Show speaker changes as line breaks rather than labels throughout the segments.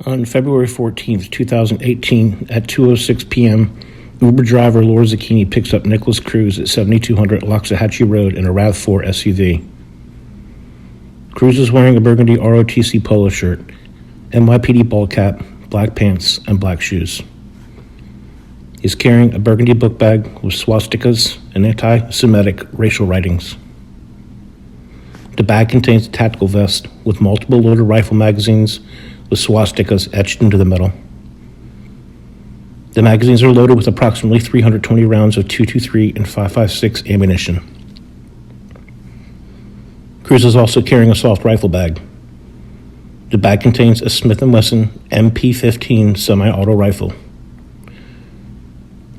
On February 14th, 2018, at 2:06 p.m., Uber driver Laura Zucchini picks up Nicholas Cruz at 7200 Loxahatchee Road in a RAV4 SUV. Cruz is wearing a burgundy ROTC polo shirt, NYPD ball cap, black pants, and black shoes. He's carrying a burgundy book bag with swastikas and anti-Semitic racial writings. The bag contains a tactical vest with multiple loaded rifle magazines with swastikas etched into the metal. The magazines are loaded with approximately 320 rounds of .223 and .556 ammunition. Cruz is also carrying a soft rifle bag. The bag contains a Smith & Wesson MP-15 semi-auto rifle.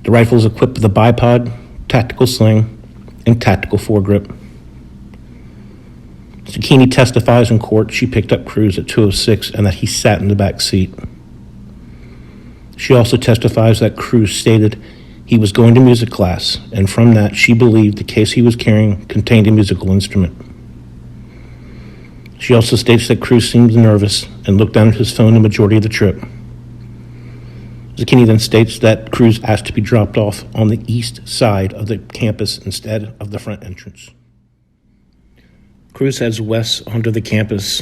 The rifle is equipped with a bipod, tactical sling, and tactical foregrip. Zucchini testifies in court she picked up Cruz at 2:06 and that he sat in the back seat. She also testifies that Cruz stated he was going to music class, and from that she believed the case he was carrying contained a musical instrument. She also states that Cruz seemed nervous and looked down at his phone the majority of the trip. Zucchini then states that Cruz asked to be dropped off on the east side of the campus instead of the front entrance. Cruz heads west onto the campus.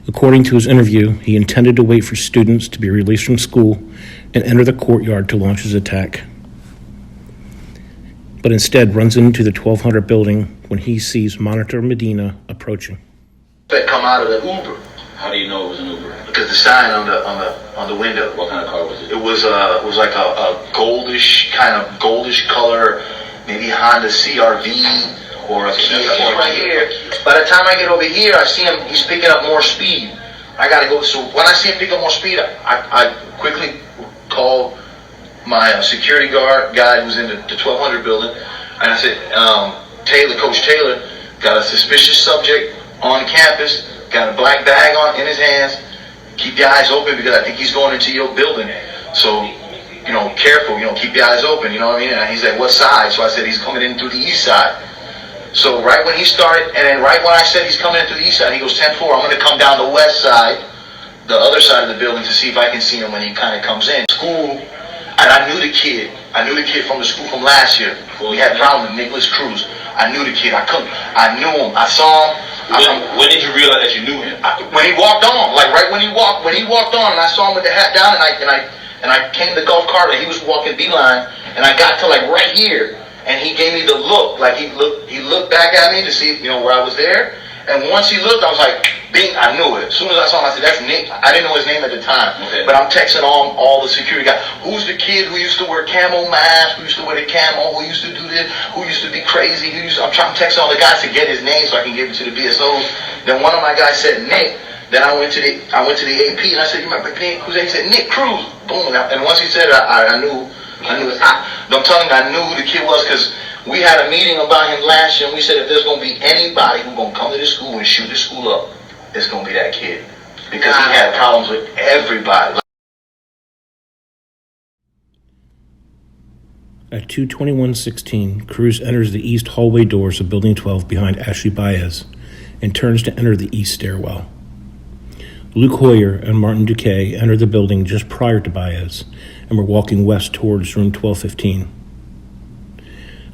According to his interview, he intended to wait for students to be released from school and enter the courtyard to launch his attack, but instead runs into the 1200 building when he sees Monitor Medina approaching.
That come out of the Uber.
How do you know it was an Uber?
Because the sign on the window.
What kind of car was it?
It was like a goldish color, maybe Honda CRV. Or a Kia right here. By the time I get over here, I see him, he's picking up more speed. I gotta go, so when I see him pick up more speed, I quickly call my security guard guy who's in the 1200 building, and I said, Coach Taylor, got a suspicious subject on campus, got a black bag in his hands, keep your eyes open because I think he's going into your building. So, careful, keep your eyes open, you know what I mean? And he's like, what side? So I said, he's coming in through the east side. So right when he started, and then right when I said he's coming in through the east side, he goes 10-4, I'm going to come down the west side, the other side of the building, to see if I can see him when he kind of comes in. School, and I knew the kid. I knew the kid from the school from last year. We had a problem with Nicholas Cruz. I knew the kid. I knew him. I saw him.
When did you realize that you knew him?
When he walked on, like right when he walked on, and I saw him with the hat down, and I came to the golf cart, and he was walking BLUELINE, and I got to like right here. And he gave me the look, like he looked back at me to see, where I was there. And once he looked, I was like, bing, I knew it. As soon as I saw him, I said, that's Nick. I didn't know his name at the time. Okay. But I'm texting all the security guys. Who's the kid who used to wear camo mask, who used to wear the camo, who used to do this, who used to be crazy, I'm texting all the guys to get his name so I can give it to the BSOs. Then one of my guys said, Nick. Then I went to the AP and I said, you remember Nick Cruz? He said, Nick Cruz. Boom. And once he said it, I knew. I'm telling you, I knew who the kid was because we had a meeting about him last year and we said if there's going to be anybody who's going to come to this school and shoot the school up, it's going to be that kid because he had problems with everybody.
At 2:21:16, Cruz enters the east hallway doors of Building 12 behind Ashley Baez and turns to enter the east stairwell. Luke Hoyer and Martin Duque entered the building just prior to Baez and were walking west towards room 1215.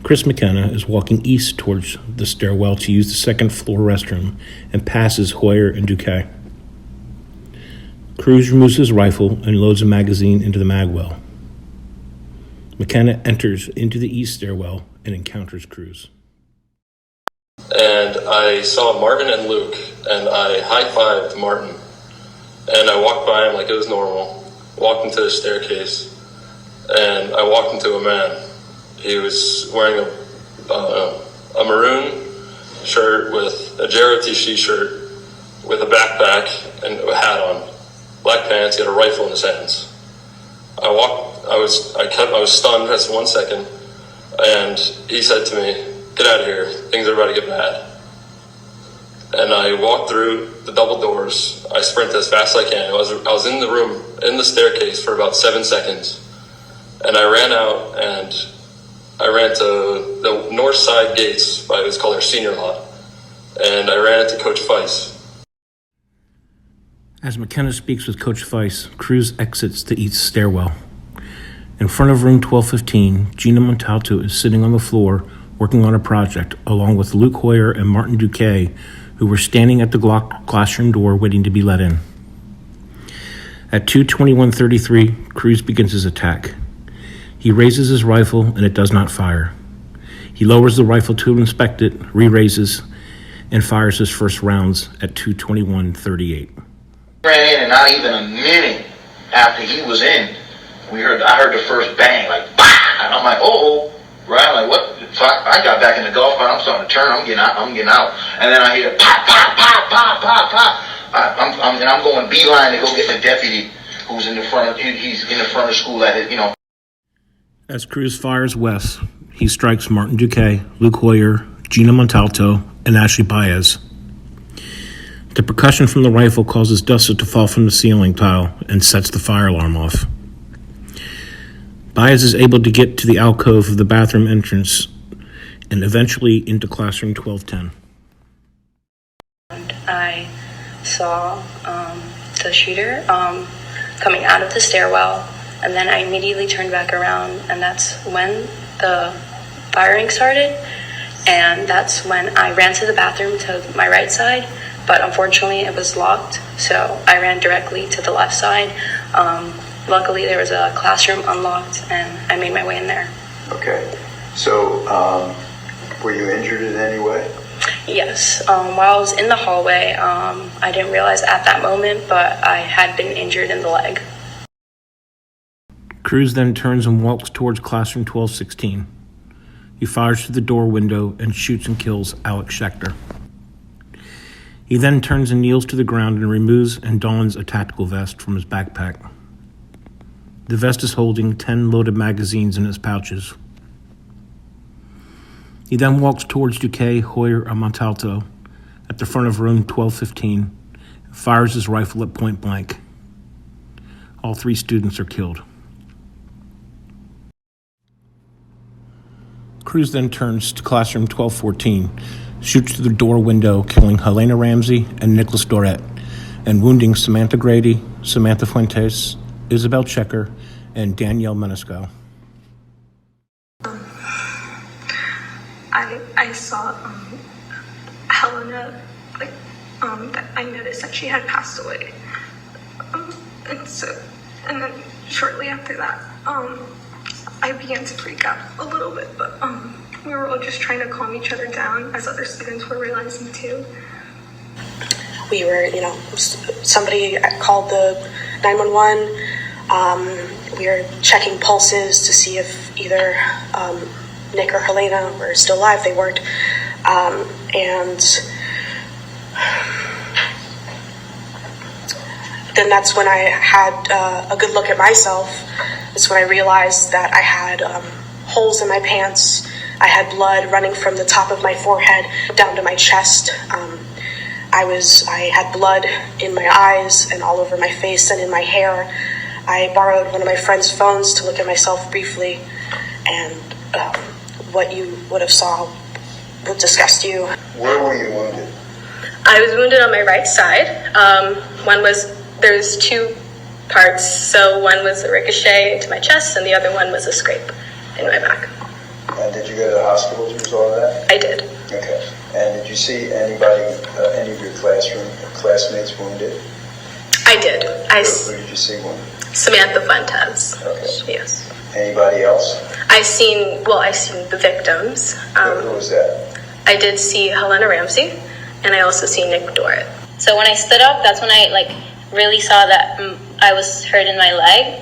Chris McKenna is walking east towards the stairwell to use the second floor restroom and passes Hoyer and Duque. Cruz removes his rifle and loads a magazine into the magwell. McKenna enters into the east stairwell and encounters Cruz.
And I saw Martin and Luke, and I high-fived Martin. And I walked by him like it was normal, walked into the staircase, and I walked into a man. He was wearing a maroon shirt with a JROTC shirt with a backpack and a hat on, black pants. He had a rifle in his hands. I was stunned for 1 second, and he said to me, "Get out of here, things are about to get bad." And I walked through the double doors. I sprinted as fast as I can. I was in the room, in the staircase for about 7 seconds. And I ran out and I ran to the north side gates by what's called our senior lot. And I ran into Coach Feist.
As McKenna speaks with Coach Weiss, Cruz exits the east stairwell. In front of room 1215, Gina Montalto is sitting on the floor working on a project, along with Luke Hoyer and Martin Duque, who were standing at the classroom door waiting to be let in. At 2:21:33, Cruz begins his attack. He raises his rifle and it does not fire. He lowers the rifle to inspect it, re-raises, and fires his first rounds at 2:21:38.
Ran in, and not even a minute after he was in, I heard the first bang, like, bah! And I'm like, oh, right? I'm like, what? So I got back in the golf cart. I'm starting to turn. I'm getting out. And then I hear pop, pop, pop, pop, pop, pop. I'm going beeline to go get the deputy who's in the front. He's in the front of school at it,
As Cruz fires west, he strikes Martin Duque, Luke Hoyer, Gina Montalto, and Ashley Baez. The percussion from the rifle causes dust to fall from the ceiling tile and sets the fire alarm off. Baez is able to get to the alcove of the bathroom entrance and eventually into classroom 1210.
I saw the shooter coming out of the stairwell, and then I immediately turned back around, and that's when the firing started, and that's when I ran to the bathroom to my right side, but unfortunately it was locked, so I ran directly to the left side. Luckily there was a classroom unlocked, and I made my way in there.
Okay, so were you injured in any way?
Yes, while I was in the hallway, I didn't realize at that moment, but I had been injured in the leg.
Cruz then turns and walks towards classroom 1216. He fires through the door window and shoots and kills Alex Schechter. He then turns and kneels to the ground and removes and dons a tactical vest from his backpack. The vest is holding 10 loaded magazines in its pouches. He then walks towards Duque, Hoyer, and Montalto at the front of room 1215 and fires his rifle at point blank. All 3 students are killed. Cruz then turns to classroom 1214, shoots through the door window, killing Helena Ramsey and Nicholas Dorette, and wounding Samantha Grady, Samantha Fuentes, Isabel Checker, and Danielle Menescal.
I saw Helena, I noticed that she had passed away. And then shortly after that, I began to freak out a little bit, but we were all just trying to calm each other down, as other students were realizing too.
We were, somebody called the 911. We were checking pulses to see if either Nick or Helena were still alive. They weren't. And then that's when I had a good look at myself. That's when I realized that I had holes in my pants. I had blood running from the top of my forehead down to my chest. I had blood in my eyes and all over my face and in my hair. I borrowed one of my friend's phones to look at myself briefly, and what you would have saw would disgust you.
Where were you wounded?
I was wounded on my right side. There's 2 parts, so one was a ricochet into my chest and the other one was a scrape in my back.
And did you go to the hospital to resolve that?
I did.
Okay. And did you see anybody, any of your classmates wounded?
I did.
Who did you see wounded?
Samantha Fuentes.
Okay.
Yes.
Anybody else?
I seen the victims.
Who was that?
I did see Helena Ramsey, and I also see Nick Dorrit.
So when I stood up, that's when I really saw that I was hurt in my leg,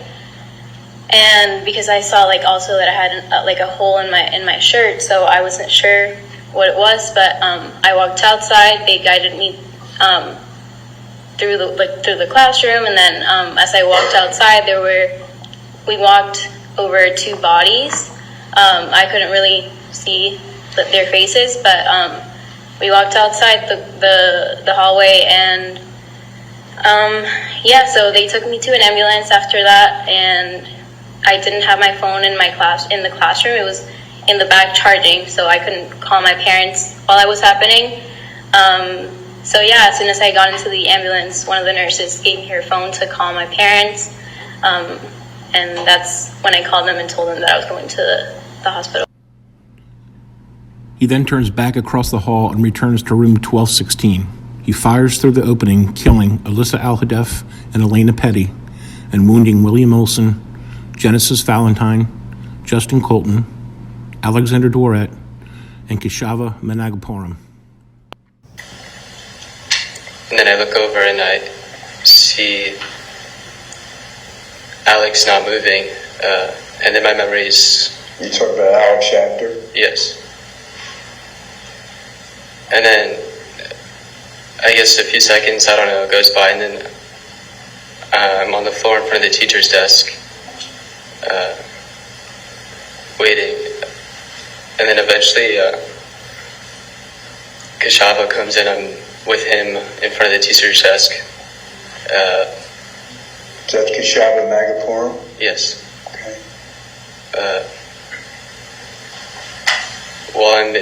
and because I saw also that I had a hole in my shirt, so I wasn't sure what it was. But I walked outside. They guided me through the classroom, and then as I walked outside, we walked over 2 bodies. I couldn't really see their faces, but we walked outside the hallway, and so they took me to an ambulance after that, and I didn't have my phone in the classroom. It was in the back charging, so I couldn't call my parents while that was happening. So yeah, as soon as I got into the ambulance, one of the nurses gave me her phone to call my parents. And that's when I called them and told them that I was going to the hospital.
He then turns back across the hall and returns to room 1216. He fires through the opening, killing Alyssa Alhadeff and Elena Petty, and wounding William Olson, Genesis Valentine, Justin Colton, Alexander Dworet, and Keshava Managapuram.
And then I look over and I see Alex not moving, and then my memory is...
You talk about Alex Schachter?
Yes. And then, I guess a few seconds, I don't know, goes by, and then I'm on the floor in front of the teacher's desk, waiting. And then eventually, Keshava comes in, I'm with him in front of the teacher's desk.
Is that Keshava Managapuram?
Yes.
Okay.
While I'm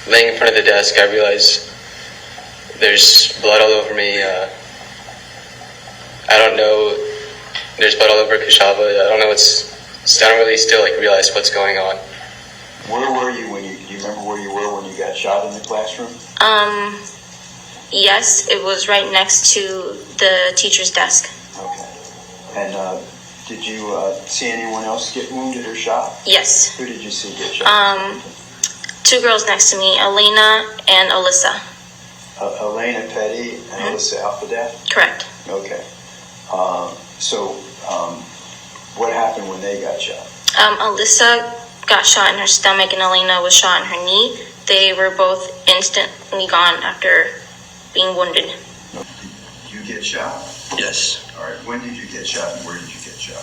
laying in front of the desk, I realize there's blood all over me. I don't know. There's blood all over Keshava. I don't know I don't really still realize what's going on.
Where were you when you remember where you were when you got shot in the classroom?
Yes, it was right next to the teacher's desk.
Okay. And did you see anyone else get wounded or shot?
Yes.
Who did you see get shot?
Two girls next to me, Elena and Alyssa.
Elena Petty and Alyssa Alhadeff?
Correct.
Okay. So what happened when they got shot?
Alyssa got shot in her stomach and Elena was shot in her knee. They were both instantly gone after being wounded.
Did you get shot?
Yes.
All right. When did you get shot and where did you get shot?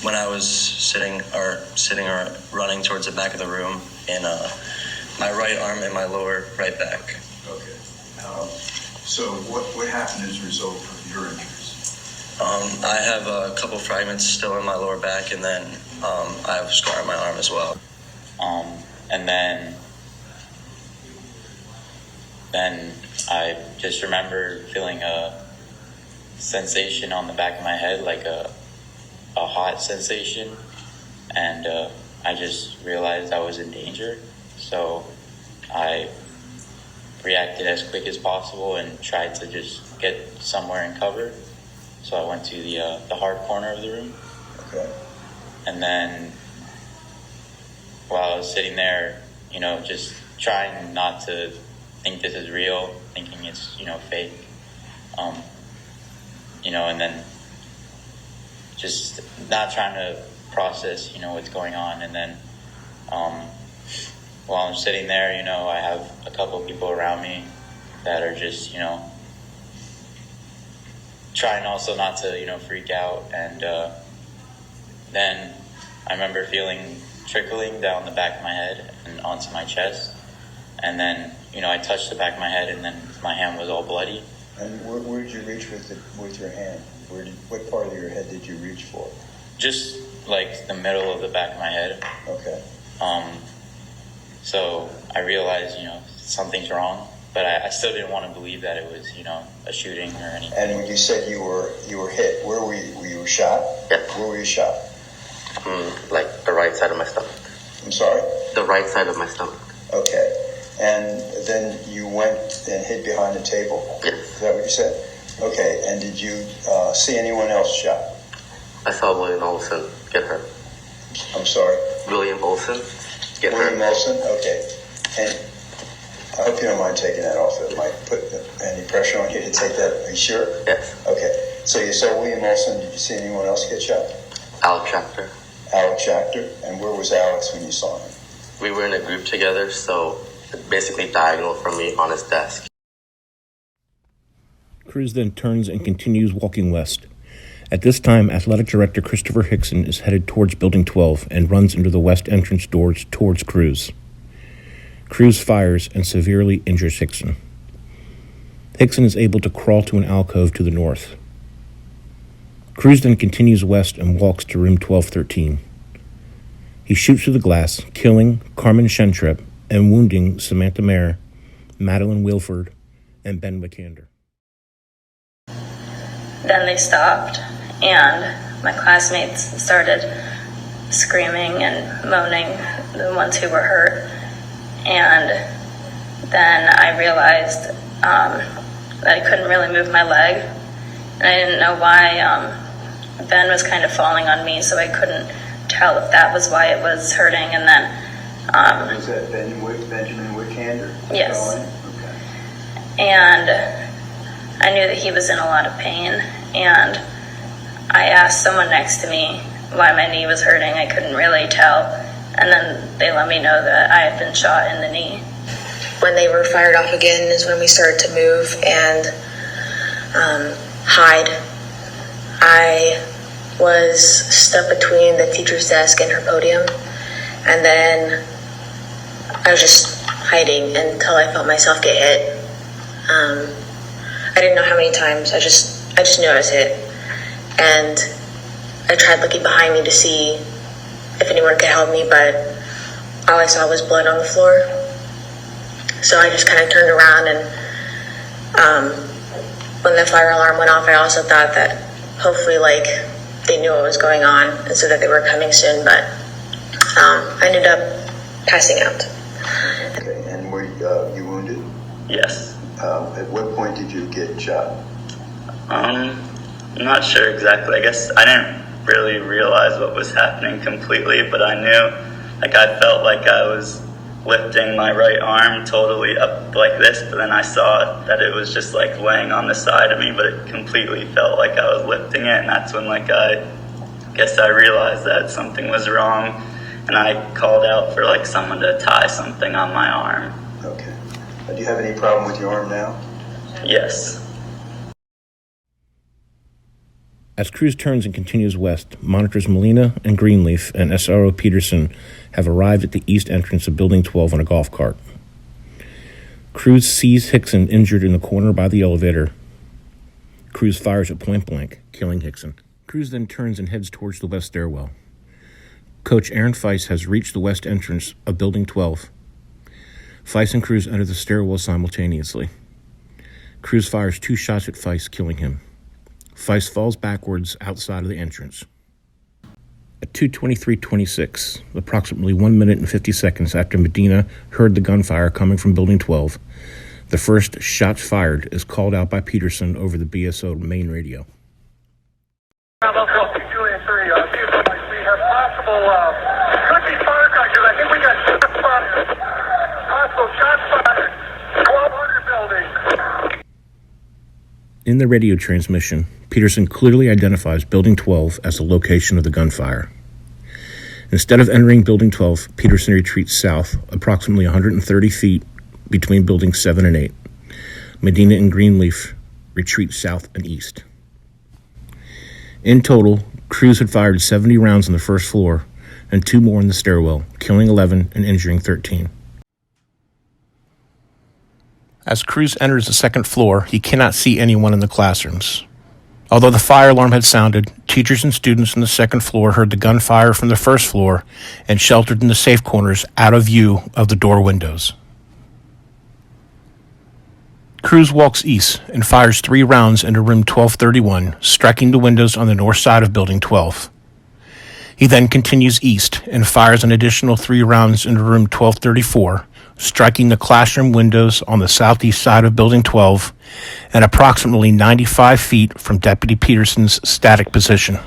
When I was sitting or running towards the back of the room in my right arm and my lower right back.
Okay. So what happened as a result of your injuries?
I have a couple fragments still in my lower back, and then I have a scar on my arm as well. And then I just remember feeling a sensation on the back of my head, like a hot sensation, and I just realized I was in danger, so I reacted as quick as possible and tried to just get somewhere in cover. So I went to the hard corner of the room.
Okay.
And then while I was sitting there, just trying not to think this is real, thinking it's, fake, and then just not trying to process, what's going on. And then while I'm sitting there, I have a couple people around me that are just, trying also not to, freak out. And then I remember feeling trickling down the back of my head and onto my chest. And then, I touched the back of my head, and then my hand was all bloody.
And where did you reach with your hand? What part of your head did you reach for?
Just like the middle of the back of my head.
Okay.
So I realized, something's wrong, but I still didn't want to believe that it was, a shooting or anything.
And when you said you were hit, where were you? Were you shot?
Yeah.
Where were you shot?
Like the right side of my stomach.
I'm sorry?
The right side of my stomach.
Okay. And then you went and hid behind the table?
Yes.
Is that what you said? Okay. And did you see anyone else shot?
I saw William Olson get hurt.
I'm sorry?
William Olson get hurt.
William Olson? Okay. And I hope you don't mind taking that off. It might put any pressure on you to take that. Are you sure?
Yes.
Okay. So you saw William Olson. Did you see anyone else get shot?
Alex Schachter.
Alex Schachter? And where was Alex when you saw him?
We were in a group together, so basically diagonal from me on his desk.
Cruz then turns and continues walking west. At this time, Athletic Director Christopher Hickson is headed towards Building 12 and runs into the west entrance doors towards Cruz. Cruz fires and severely injures Hickson. Hickson is able to crawl to an alcove to the north. Cruz then continues west and walks to room 1213. He shoots through the glass, killing Carmen Shentrep and wounding Samantha Mayer, Madeline Wilford, and Ben Wickander.
Then they stopped, and my classmates started screaming and moaning, the ones who were hurt. And then I realized that I couldn't really move my leg, and I didn't know why. Ben was kind of falling on me, so I couldn't tell if that was why it was hurting. And then
Was that Benjamin Wickander?
Yes.
Okay.
And I knew that he was in a lot of pain, and I asked someone next to me why my knee was hurting. I couldn't really tell, and then they let me know that I had been shot in the knee.
When they were fired off again is when we started to move and hide. I was stuck between the teacher's desk and her podium, and then I was just hiding until I felt myself get hit. I didn't know how many times. I just knew I was hit, and I tried looking behind me to see if anyone could help me, but all I saw was blood on the floor. So I just kind of turned around, and when the fire alarm went off, I also thought that hopefully they knew what was going on and so that they were coming soon, but I ended up passing out.
Okay, and were you wounded?
Yes.
At what point did you get shot?
I'm not sure exactly. I guess I didn't really realize what was happening completely, but I knew, I felt like I was lifting my right arm totally up like this, but then I saw that it was just laying on the side of me, but it completely felt like I was lifting it, and that's when I guess I realized that something was wrong, and I called out for someone to tie something on my arm.
Okay. Do you have any problem with your arm now?
Yes.
As Cruz turns and continues west, monitors Molina and Greenleaf and SRO Peterson have arrived at the east entrance of Building 12 on a golf cart. Cruz sees Hickson injured in the corner by the elevator. Cruz fires at point blank, killing Hickson. Cruz then turns and heads towards the west stairwell. Coach Aaron Feiss has reached the west entrance of Building 12. Feiss and Cruz enter the stairwell simultaneously. Cruz fires 2 shots at Feiss, killing him. Feiss falls backwards outside of the entrance. At 2:23:26, approximately 1 minute and 50 seconds after Medina heard the gunfire coming from Building 12, the first shots fired is called out by Peterson over the BSO main radio.
Bravo 2 and 3, we have possible, could be firecrackers. I think we got shots fired. Possible shots fired. 1200 building.
In the radio transmission, Peterson clearly identifies Building 12 as the location of the gunfire. Instead of entering Building 12, Peterson retreats south approximately 130 feet between Buildings 7 and 8. Medina and Greenleaf retreat south and east. In total, Cruz had fired 70 rounds on the first floor and 2 more in the stairwell, killing 11 and injuring 13. As Cruz enters the second floor, he cannot see anyone in the classrooms. Although the fire alarm had sounded, teachers and students on the second floor heard the gunfire from the first floor and sheltered in the safe corners out of view of the door windows. Cruz walks east and fires 3 rounds into room 1231, striking the windows on the north side of Building 12. He then continues east and fires an additional 3 rounds into room 1234, striking the classroom windows on the southeast side of Building 12 and approximately 95 feet from Deputy Peterson's static position.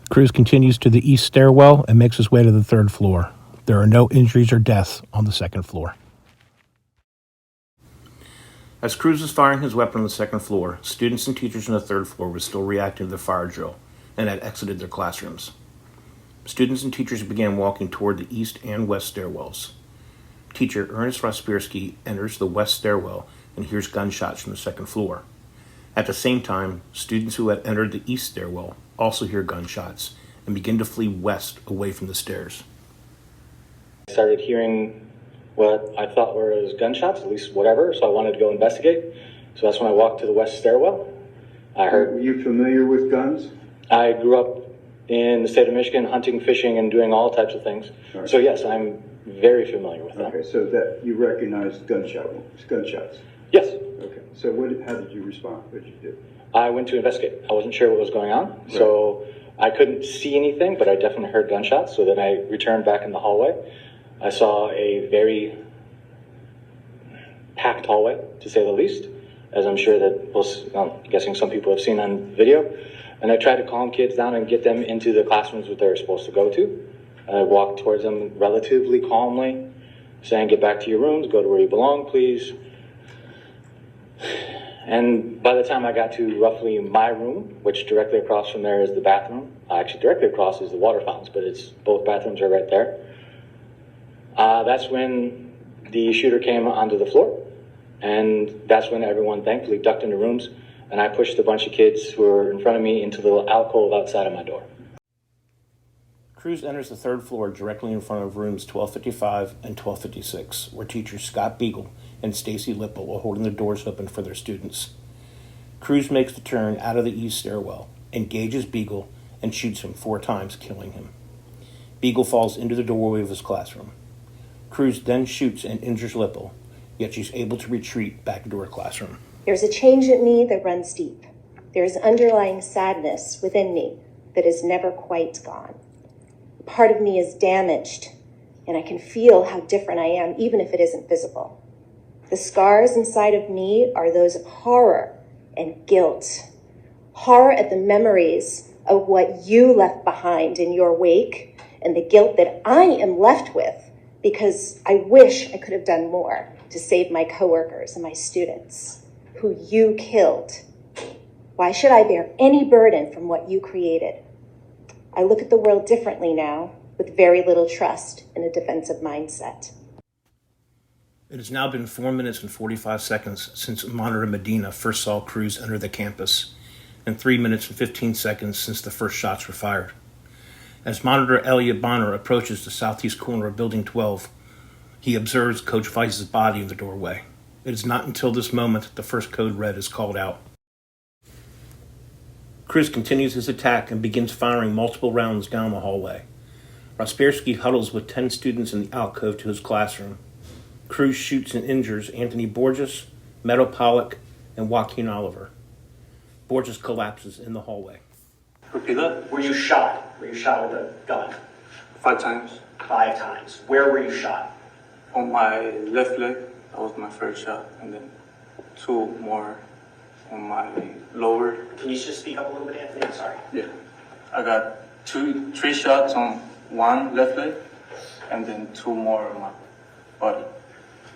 Cruz continues to the east stairwell and makes his way to the 3rd floor. There are no injuries or deaths on the 2nd floor. As Cruz is firing his weapon on the 2nd floor, students and teachers on the 3rd floor were still reacting to the fire drill and had exited their classrooms. Students and teachers began walking toward the east and west stairwells. Teacher Ernest Rospierski enters the west stairwell and hears gunshots from the second floor. At the same time, students who had entered the east stairwell also hear gunshots and begin to flee west away from the stairs.
I started hearing what I thought were gunshots, at least whatever, so I wanted to go investigate. So that's when I walked to the west stairwell. I heard.
Were you familiar with guns?
I grew up in the state of Michigan, hunting, fishing, and doing all types of things.
Right.
So yes, I'm very familiar with them.
Okay, so that you recognized gunshots?
Yes.
Okay, so how did you respond? What did you do?
I went to investigate. I wasn't sure what was going on, right. So I couldn't see anything, but I definitely heard gunshots. So then I returned back in the hallway. I saw a very packed hallway, to say the least, as I'm sure that, I'm guessing some people have seen on video. And I tried to calm kids down and get them into the classrooms that they're supposed to go to. I walked towards them relatively calmly, saying, get back to your rooms, go to where you belong, please. And by the time I got to roughly my room, which directly across from there is the bathroom, actually directly across is the water fountains, but both bathrooms are right there. That's when the shooter came onto the floor, and that's when everyone thankfully ducked into rooms, and I pushed a bunch of kids who were in front of me into the little alcove outside of my door.
Cruz enters the third floor directly in front of rooms 1255 and 1256, where teachers Scott Beagle and Stacy Lipple are holding the doors open for their students. Cruz makes the turn out of the east stairwell, engages Beagle, and shoots him 4 times, killing him. Beagle falls into the doorway of his classroom. Cruz then shoots and injures Lipple, yet she's able to retreat back into her classroom.
There's a change in me that runs deep. There's underlying sadness within me that is never quite gone. Part of me is damaged, and I can feel how different I am, even if it isn't visible. The scars inside of me are those of horror and guilt. Horror at the memories of what you left behind in your wake, and the guilt that I am left with because I wish I could have done more to save my coworkers and my students, who you killed. Why should I bear any burden from what you created? I look at the world differently now, with very little trust in a defensive mindset.
It has now been 4 minutes and 45 seconds since Monitor Medina first saw Cruz enter the campus, and 3 minutes and 15 seconds since the first shots were fired. As Monitor Elliot Bonner approaches the southeast corner of Building 12, he observes Coach Vice's body in the doorway. It is not until this moment that the first code red is called out. Cruz continues his attack and begins firing multiple rounds down the hallway. Rospierski huddles with 10 students in the alcove to his classroom. Cruz shoots and injures Anthony Borges, Meadow Pollock, and Joaquin Oliver. Borges collapses in the hallway.
Repeat that?
Were you shot? Were you shot with a gun?
5 times.
5 times. Where were you shot?
On my left leg, that was my first shot, and then 2 more on my lower.
Can you just speak up a little bit, Anthony? I'm sorry.
Yeah. I got 3 shots on one left leg, and then 2 more on my body.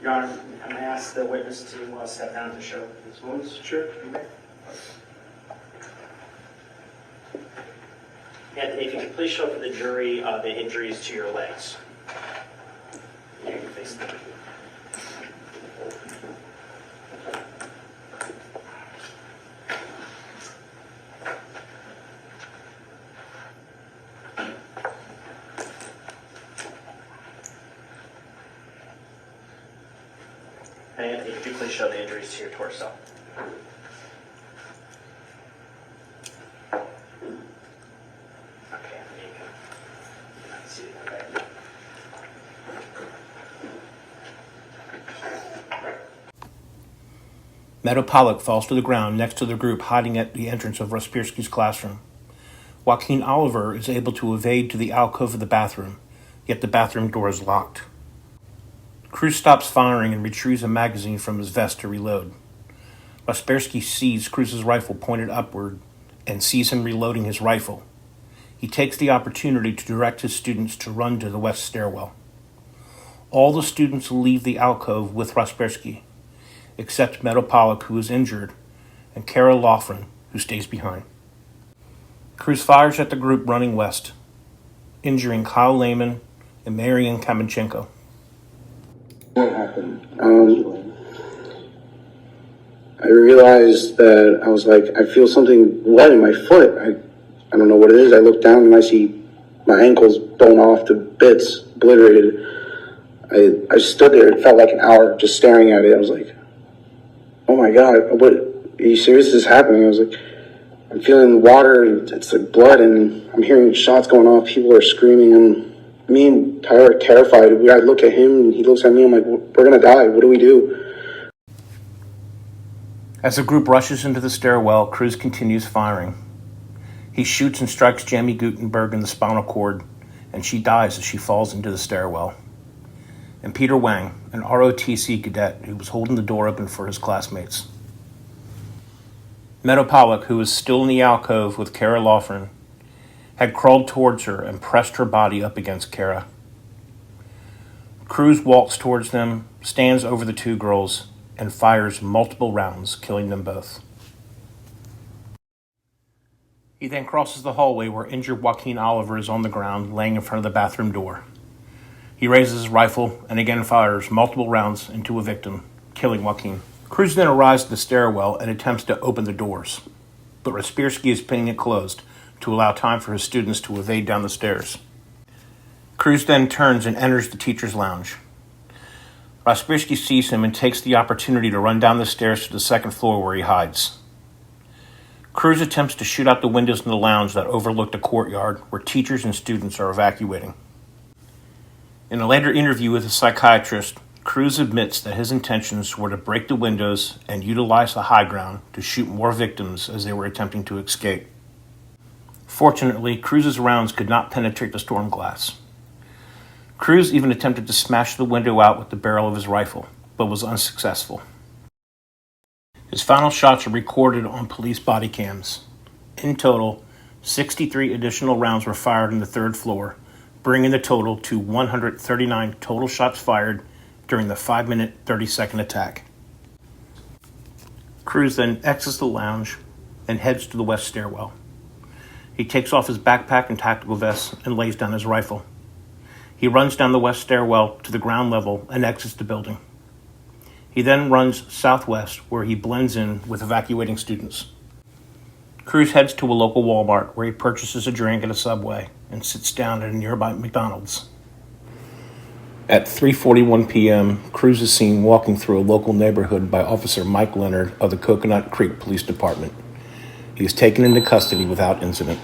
Your Honor, I'm going to ask the witness to step down to show his wounds.
Sure.
Anthony, if you could please show for the jury the injuries to your legs. Yeah, you can face them. And Anthony, if you could please show the injuries to your torso.
Meadow Pollock falls to the ground next to the group hiding at the entrance of Rospierski's classroom. Joaquin Oliver is able to evade to the alcove of the bathroom, yet the bathroom door is locked. Cruz stops firing and retrieves a magazine from his vest to reload. Rospierski sees Cruz's rifle pointed upward and sees him reloading his rifle. He takes the opportunity to direct his students to run to the west stairwell. All the students leave the alcove with Rospierski, except Meadow Pollock, who is injured, and Kara Loughran, who stays behind. Cruz fires at the group running west. injuring Kyle Lehman and Marian Kamenchenko.
What happened? I realized that I was like, I feel something wet in my foot. I don't know what it is. I look down and I see my ankles blown off to bits, obliterated. I stood there. It felt like an hour just staring at it. I was like, oh my God, what, are you serious? This is happening? I was like, I'm feeling water and it's like blood and I'm hearing shots going off. People are screaming and me and Tyler are terrified. I look at him and he looks at me. I'm like, we're going to die. What do we do?
As the group rushes into the stairwell, Cruz continues firing. He shoots and strikes Jamie Gutenberg in the spinal cord, and she dies as she falls into the stairwell. And Peter Wang, an ROTC cadet who was holding the door open for his classmates. Meadow Pollock, who was still in the alcove with Kara Loughran, had crawled towards her and pressed her body up against Kara. Cruz walks towards them, stands over the two girls, and fires multiple rounds, killing them both. He then crosses the hallway where injured Joaquin Oliver is on the ground, laying in front of the bathroom door. He raises his rifle and again fires multiple rounds into a victim, killing Joaquin. Cruz then arrives at the stairwell and attempts to open the doors, but Raspierski is pinning it closed to allow time for his students to evade down the stairs. Cruz then turns and enters the teacher's lounge. Raspierski sees him and takes the opportunity to run down the stairs to the second floor where he hides. Cruz attempts to shoot out the windows in the lounge that overlook the courtyard where teachers and students are evacuating. In a later interview with a psychiatrist, Cruz admits that his intentions were to break the windows and utilize the high ground to shoot more victims as they were attempting to escape. Fortunately, Cruz's rounds could not penetrate the storm glass. Cruz even attempted to smash the window out with the barrel of his rifle, but was unsuccessful. His final shots are recorded on police body cams. In total, 63 additional rounds were fired on the third floor, bringing the total to 139 total shots fired during the 5-minute, 30-second attack. Cruz then exits the lounge and heads to the west stairwell. He takes off his backpack and tactical vest and lays down his rifle. He runs down the west stairwell to the ground level and exits the building. He then runs southwest where he blends in with evacuating students. Cruz heads to a local Walmart where he purchases a drink at a Subway and sits down at a nearby McDonald's. At 3:41 p.m., Cruz is seen walking through a local neighborhood by Officer Mike Leonard of the Coconut Creek Police Department. He is taken into custody without incident.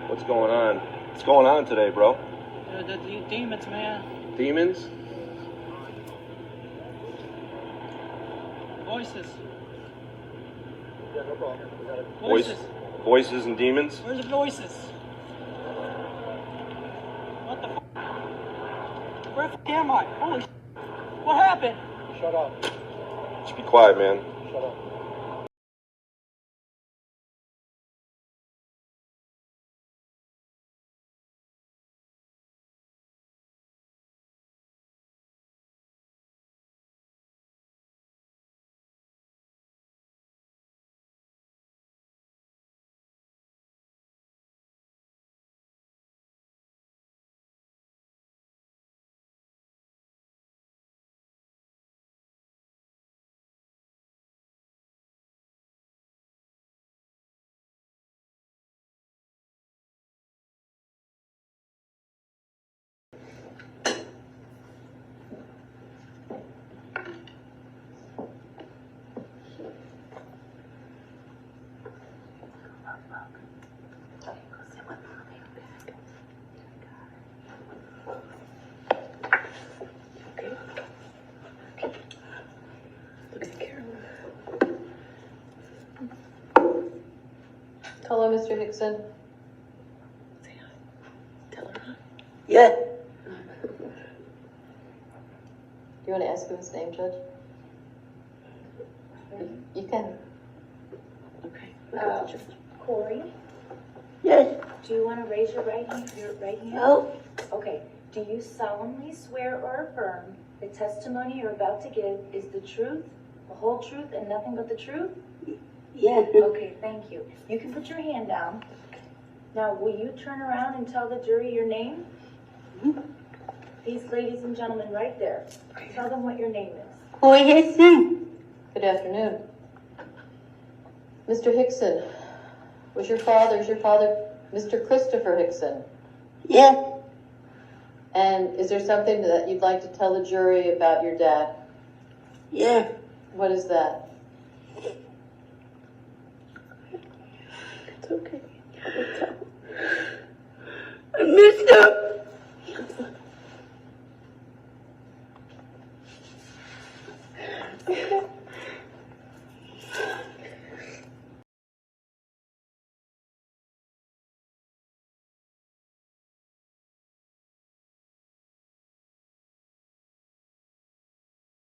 What's going on? What's going on today, bro?
The demons, man.
Demons?
Voices.
Yeah, no problem.
Voices.
Voices and demons?
Where's the voices? What the f***? Where the f*** am I? Holy shit. What happened?
Shut up. Just be quiet, man. Shut up.
Hello, Mr. Hickson. Yeah. Do you want to ask him his name, Judge? You can.
Okay. Corey?
Yes.
Do you want to raise your right hand?
No.
Okay. Do you solemnly swear or affirm the testimony you're about to give is the truth, the whole truth, and nothing but the truth?
Yeah.
Okay, thank you. You can put your hand down. Now, will you turn around and tell the jury your name? These ladies and gentlemen right there. Tell them what your name is.
Oh, yes, sir. Good afternoon. Mr. Hickson, is your father Mr. Christopher Hickson? Yeah. And is there something that you'd like to tell the jury about your dad? Yeah. What is that? It's okay. I messed up.